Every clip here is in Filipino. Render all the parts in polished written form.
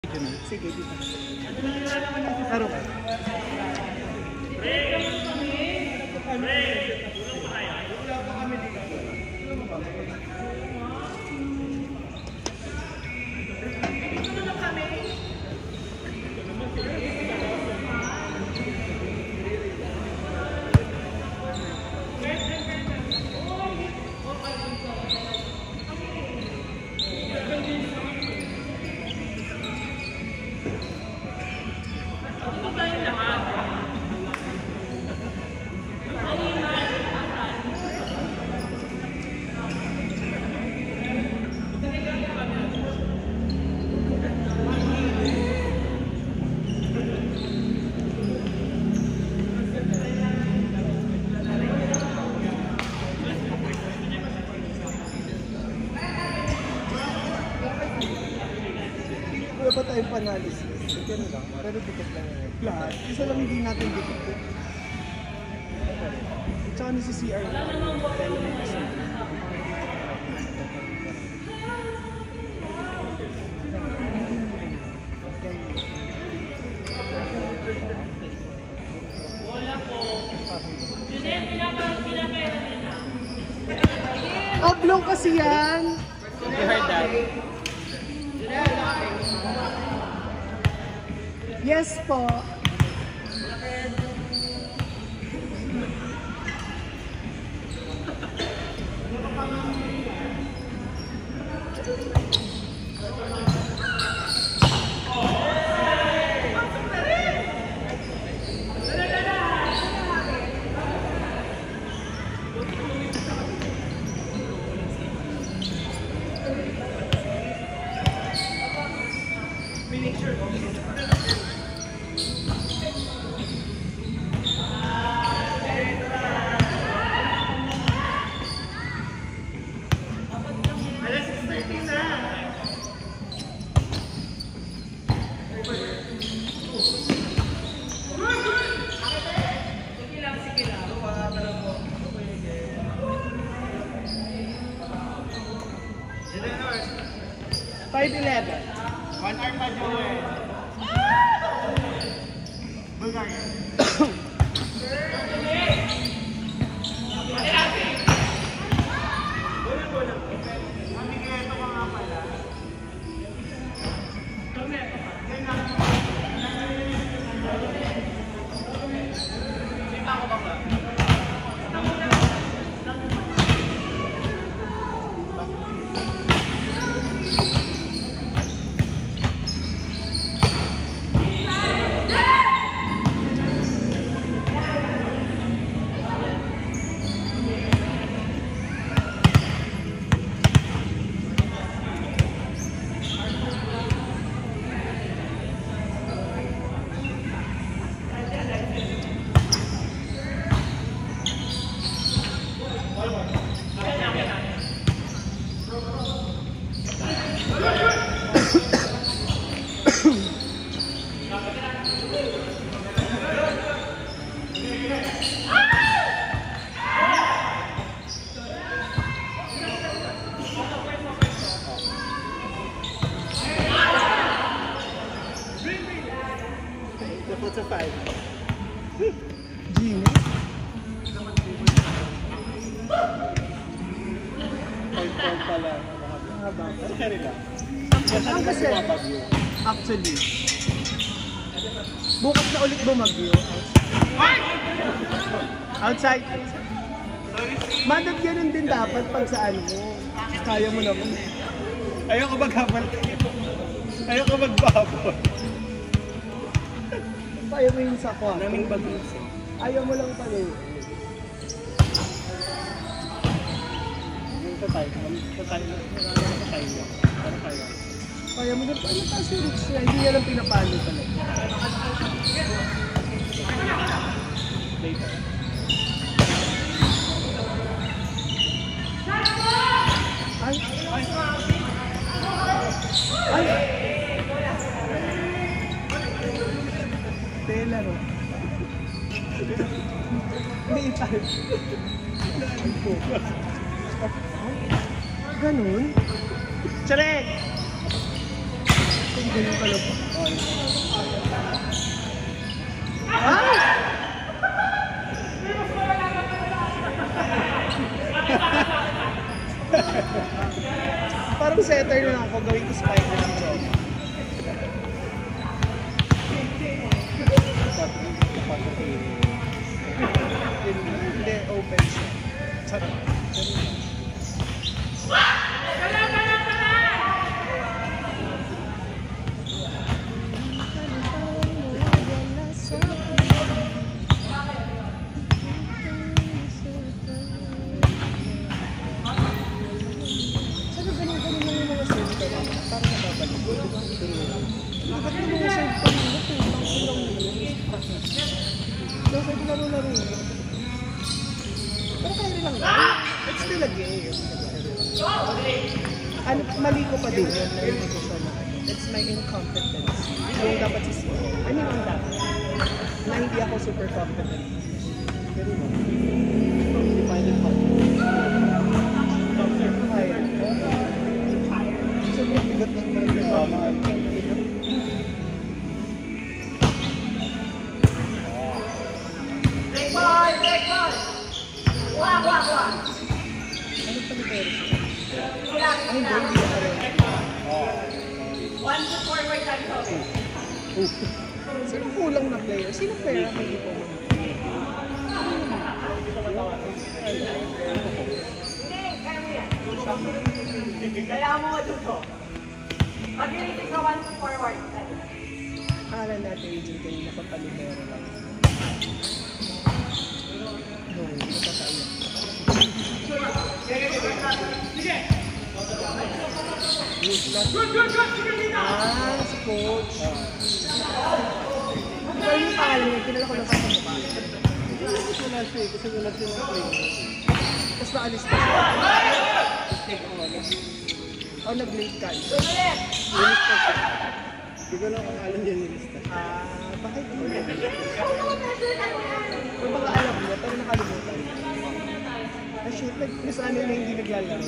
Sige, dito. Laro ka. Wala pa tayong panalysis. Ito na lang. Pero dikit lang yun. Lahat. Isa lang hindi natin dikit. Tsaka na si CR na. Oblong kasi yan. You heard that? Yes po. One arm pa, Joel. Bulgaria. What's a 5? Gino? 5 pala. Mahaba. Sa kanila. Ang kasi, actually, bukas na ulit bumagyo. Outside. Madag ganun din dapat pag sa ano mo. Kaya mo naman. Ayoko maghapon. Ayoko magbabon. Kaya mo yun sa kwa. Naming bagis. Ayaw mo lang pala yun. Yung tatay. Kaya mo na pa. Ano kasi rich niya? Hindi niya lang pinapalo talaga. Later. Ay! Ay! Tela, no? Hindi tayo. Ganun? Charek! ganun ka lang. Ay! Parang setter na lang ako, gawin ko spider ng drone. Hindi, open siya. Charot. Ano, mali ko pa din yun. It's my incompetence. Yung dapat sisihin. Ano yung dapat? Na hindi ako super competent. Pero no. Hindi pa yung sobrang bigat ng mga break ball! Break ball! Wah! Ano pa ni Perez? Ay, hindi ako rin. One to forward time to. Sino kulang na player? Sino player ang hindi po? Kaya mo dito. Pag-iritig ka one to forward. Akala natin yung kayo nakapalibero lang. No, nakakaiyak. Sige! Good! Ah, si coach. Pero yung pangalan niya, kilala ko lang sa mukha. Wala siya kasi wala siya ng play. Tapos naalis pa siya. O, nag-late ka. Nilista siya. Hindi ko lang kung alam niya nilista. Bakit? May mga alam niya, pero nakalimutan. Shoot, nag-ano na hindi naglalaro.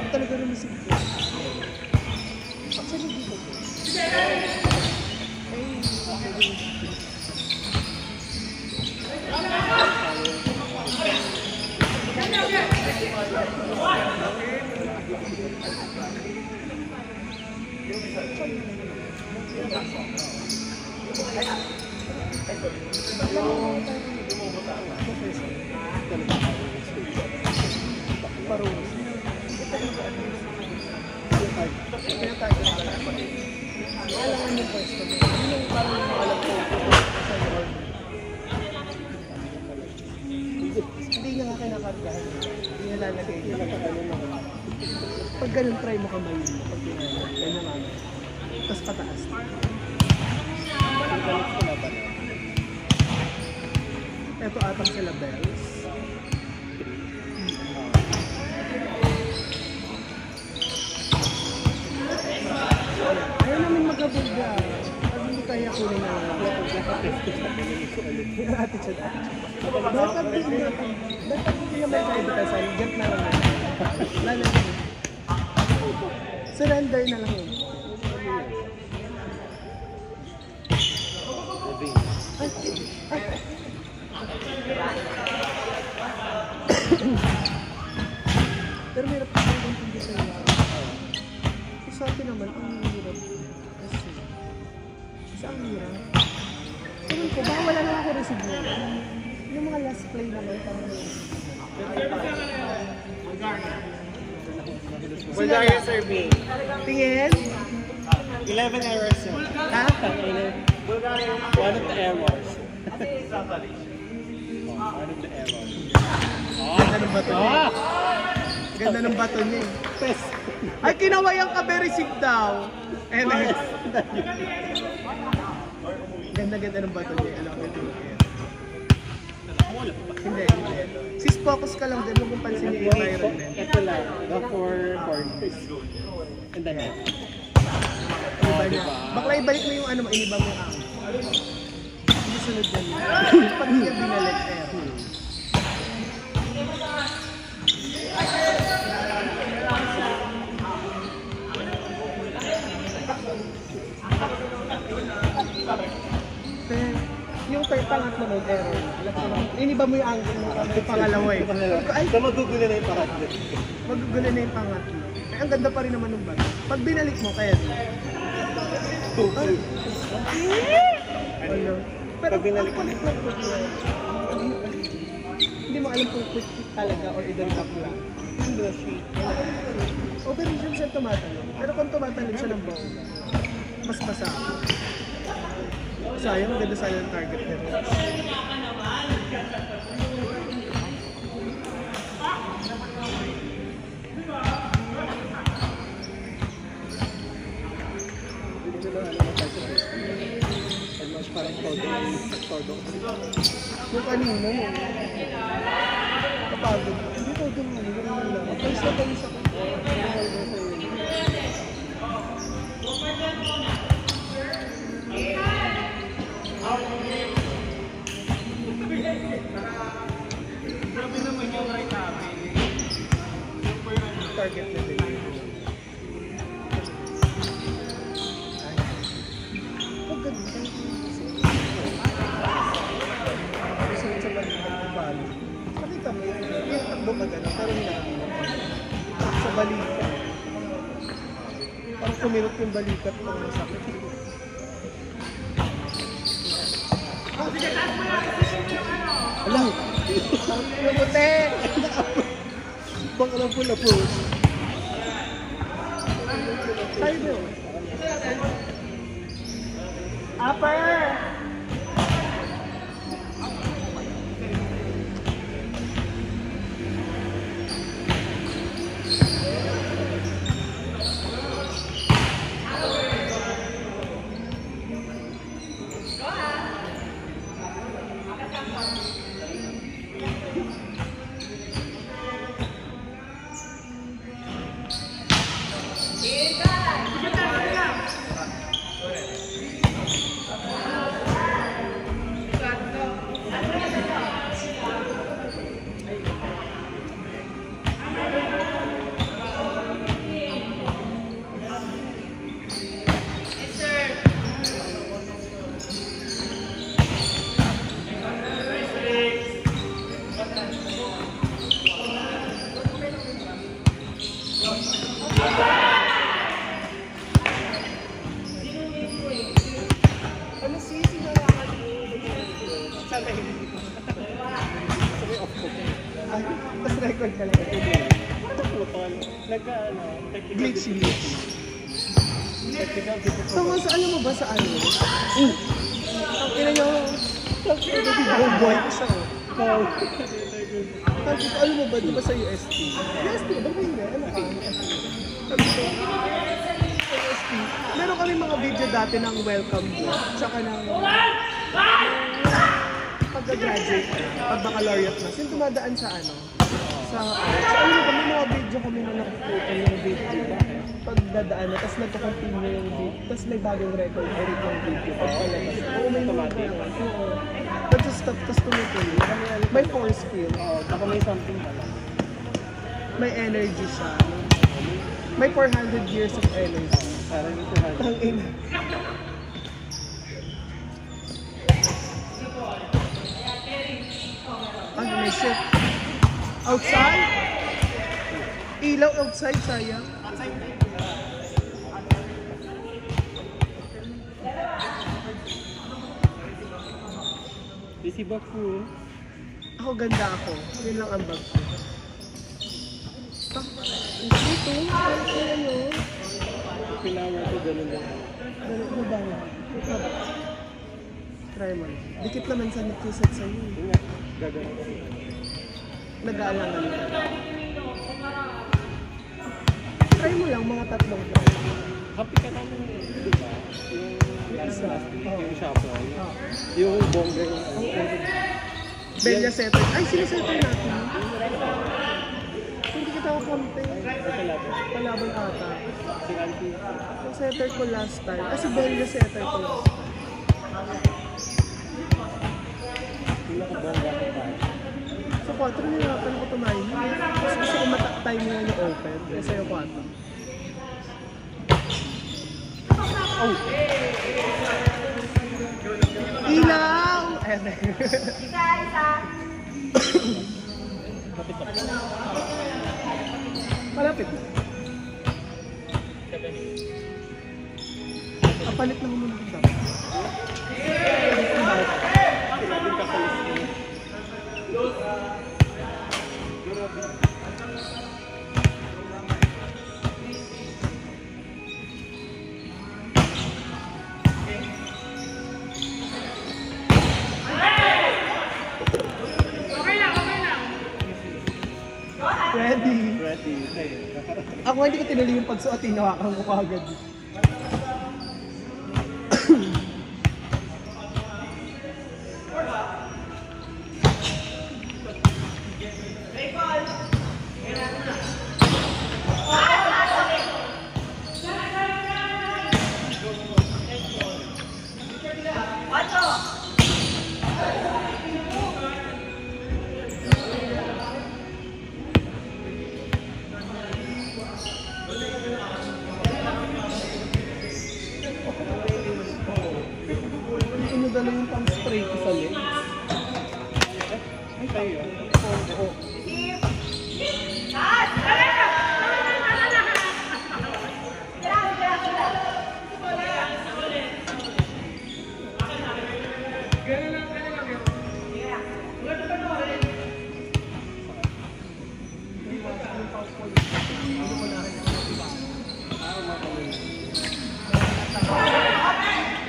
Talaga rin si Chris. Actually, dito. Alam mo first ko. Yung parang alam ko. Hindi niya nga kinakargahan. Hindi niya lalagay. Pag ganun, try mo kamay mo. Pag ginagawa. Ganun nga. Tapos pataas. Ito atang sila bells. Ayaw namin magkabulga. Pag hindi kaya kunin na lang. Attitude. Dapat hindi naman kayo bitasan. Get na lang naman. Lalagay. Surrender na lang yun. Pero mahirap kasi yung hindi sa iyo. Sa atin naman, ang hirap. Kasi ang hirap. Tingin ko, baka wala lang ako receive mo. Yung mga last play naman, parang Bulgaria serving. tingin? 11 errors. Ha? Bulgaria, one of the errors. One of the errors. Ganda ng bato niya. Ganda ng bato niya eh. Ay, kinawayang ka, receive daw. Ganda ng bato niya. Alam ko ito. Wala pa. Hindi. Sis, focus ka lang din. Huwag mong pansin yung environment. Ito lang, the four corners. And the net. Iba Diba? na. Bakla ibalik mo yung ano mo, iniba mo yung ang. Hindi sunod yan. Pag hindi yan binalik, yung pangatlo mo, error. Iniba mo yung angle mo, yung pangalawa eh. Ay, So magugulo na yung pangatlo. magugulo na yung pangatlo. Eh, ang ganda pa rin naman ng bata. Pag binalik mo, kaya din. Ay, ano? Pero Pag binalik mo. kulit lang po yun. Hindi mo alam kung quick talaga or either up lang. Hindi na shake. Operation siya tumatalon. Pero kung tumatalon siya ng buo, mas basa. Sayang, ganda sana yung target nito. Parang todo. Yung kanino, kapagod. Hindi todo mo, hindi naman lang. Pais na pais ako. Target na din. Ang ganda. Sunod sa balikat ng balo. Nakita mo yun. Yung takbo ka gano'n, pero hinahangin. Sa balikat. Parang kumirot yung balikat pang masakit. Alam! Yung puti! Bang alam po na po. Tayo doon. Upper! Ano si sinarakan mo? Sana hindi ko. Sabi off ko. Ay, tapos record ka lang. Ano po tol? Nagka-ano? Glitch. Technical difficulty. So, alam mo ba sa ano? Ang ina nyo, ang ina nyo, big boy ko siya. Tapos alam mo ba, di ba sa UST? UST, ba ba hindi? Ano ka? Sabi ko, sa UST, meron kami mga video dati ng welcome book, tsaka ng pagka-graduate na, pag-baccalaureate na. Yung dumadaan sa ano? Sa alam mo ba, may mga video kami na nakikita yung video. Pagdadaan na, tapos nagka-continue yung video, tapos may bagong record, edit yung video, pagpalabas. Oo, may mga ganun. Oo. Nag-stop, tapos tumutuloy. May force field. Baka may something pala. May energy siya. May 400 years of energy. Parang ito hard. Ang ina. Ano, may shit? Outside? Ilaw outside, sayang. Busy bag po. Ako ganda ako. Yun lang ang bag ko. Ito, ano? Pinawa ko ganun lang. Ano ba? Try mo. Dikit naman sa nagkisat sa'yo. Yun nga, gagawin ko. Nag-aalangan ka. Try mo lang mga tatlong try. Happy ka naman, di ba? Yung isa. yung shuffle. Yung bongga yung Bella setter. Ay, sino setter natin? Hindi kita ako kampe. Palaban ata. Yung setter ko last time. Si Bella setter ko last time. So 4 nilalapan ko tumayo. Mas gusto ko time nila yung open. Kasi yung 4. Oh! Ilaw! Isa! Malapit. Kapalit lang muna ng dami. Ready. Ako hindi ko tinuloy yung pagsuot, hinawakan ko agad. Inudala yung pang-spray ko sa legs. Ay, tayo. Oo.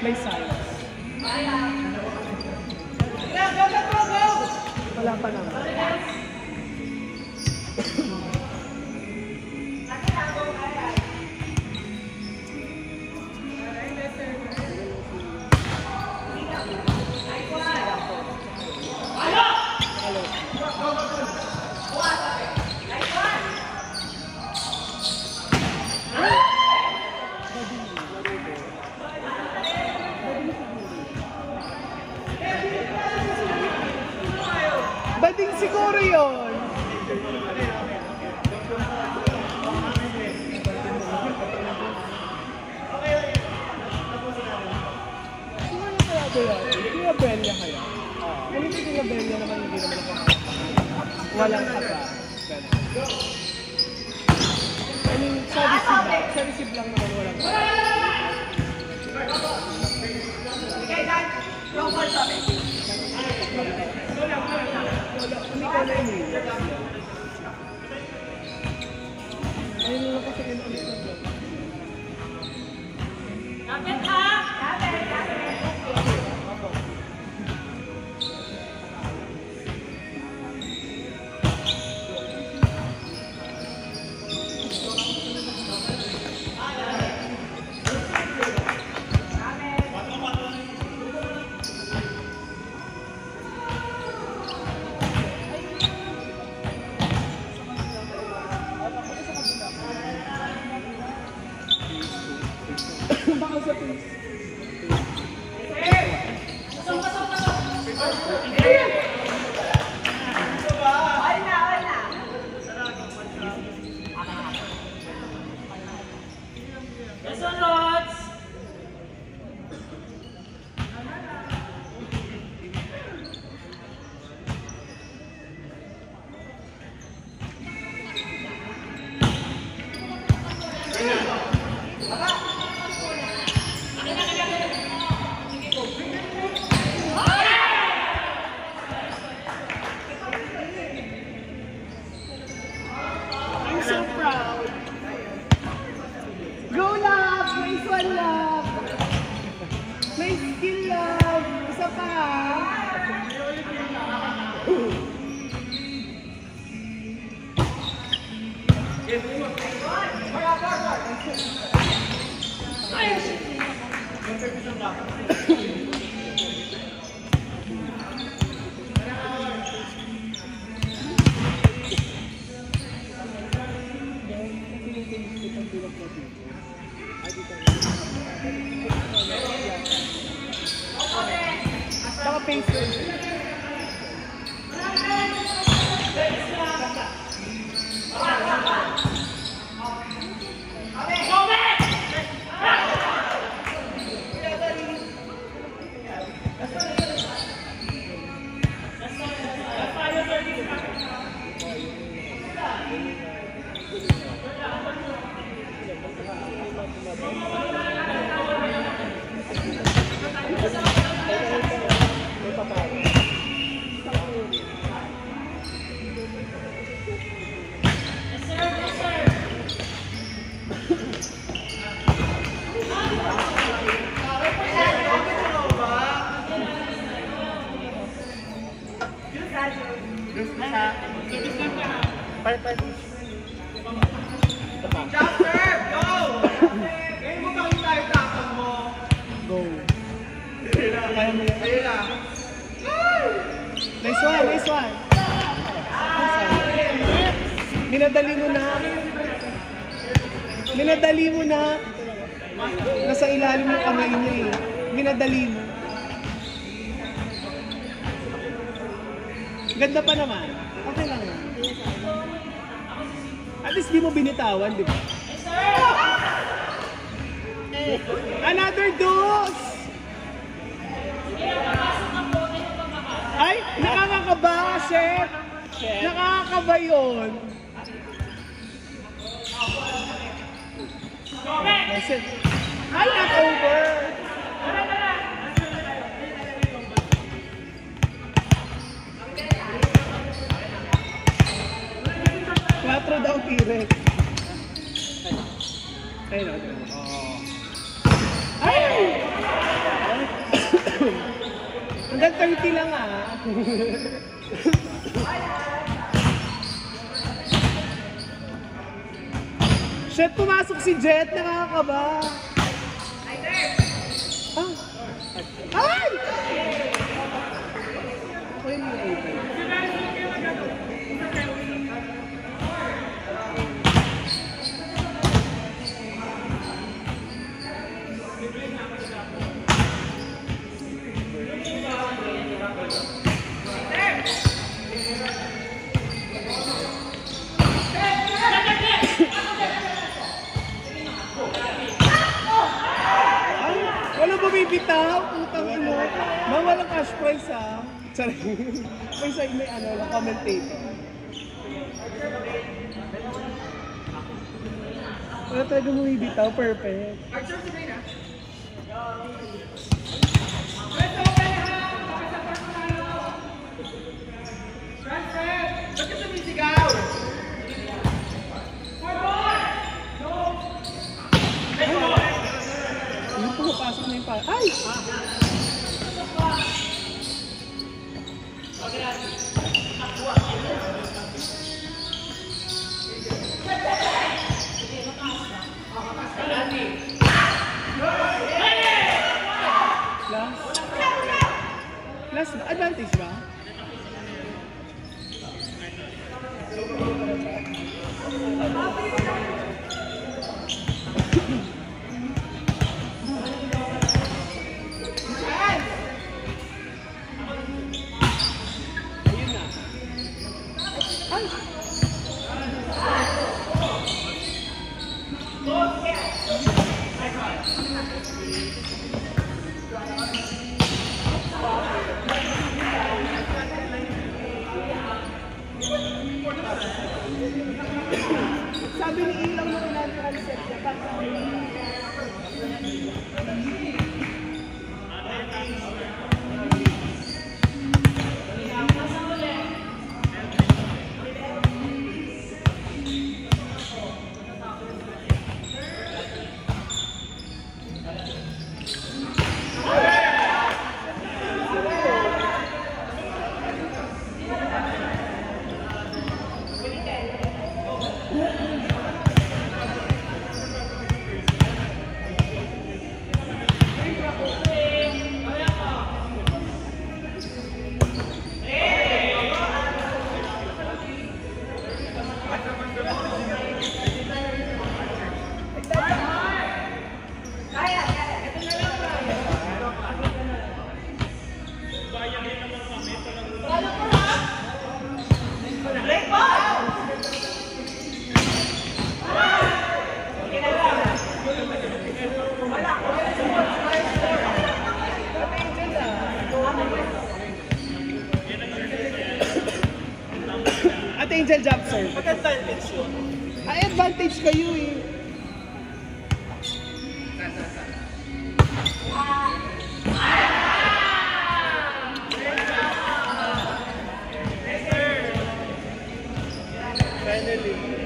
May size. Wala pa naman. Bading siguro yun. Sino yung kaya ba yan? Kaya Bella kaya? Ano yung kaya Bella naman hindi naman ako walang kata. I mean, sa receive lang naman walang kata. Hindi ko na yun. Ayun lang kasi kinulit na vlog. Kapit ha! Baka sa please. I'm so proud. Go love! Nice one love! May skill love! Isa pa! Part. Go. Kaya mo yan. Nice one, nice one. Minadali mo na. Minadali mo na. Nasa ilalim ng kamay niya eh. Minadali mo. Ganda pa naman. Okay lang yan. At least di mo binitawan, di ba? Another dose! Ay, nakakakaba, chef! Nakakakaba yun! Ay, not over! Quatro daw T-Rex. Ay, no. Ay! Hanggang 30 lang ah. Shit, pumasok si Jet. Nakakaba. Ah! Ay! Okay mo open. Bumibitaw, putang ino. Mang walang cash prize ah. Sorry. May side may ano lang, commentator. Wala talaga bumibitaw, perfect. Pumapasok na yung pa. Ay! Last advantage ba? Sabi ni Ilaw na inaugural set niya, At Angel job, sir. Mag-advantage yun. Ay, advantage kayo eh. Finally.